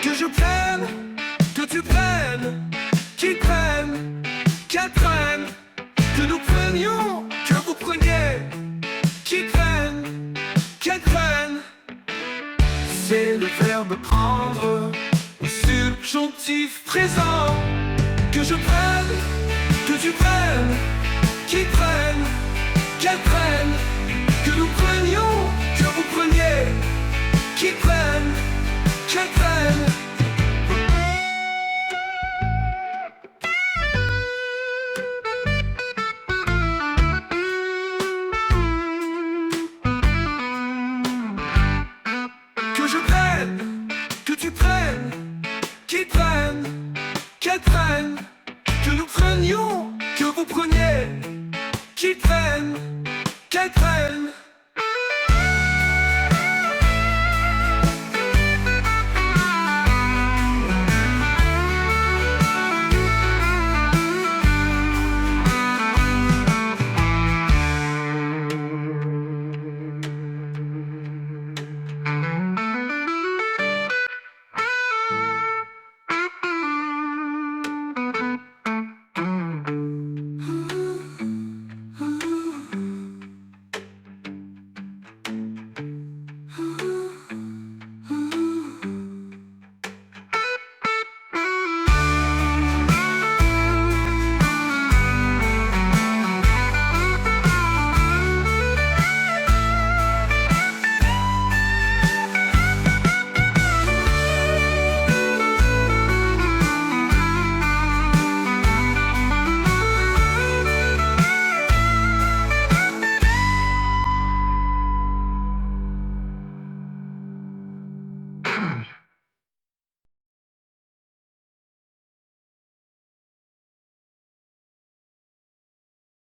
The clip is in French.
Que je prenne, que tu prennes, qu'ils prennent, qu'elles prennent, que nous prenions, que vous preniez, qu'ils prennent, qu'elles prennent. C'est le verbe prendre, au subjonctif présent. Que je prenne, que tu prennes, qu'ils prennent, qu'elles prennent.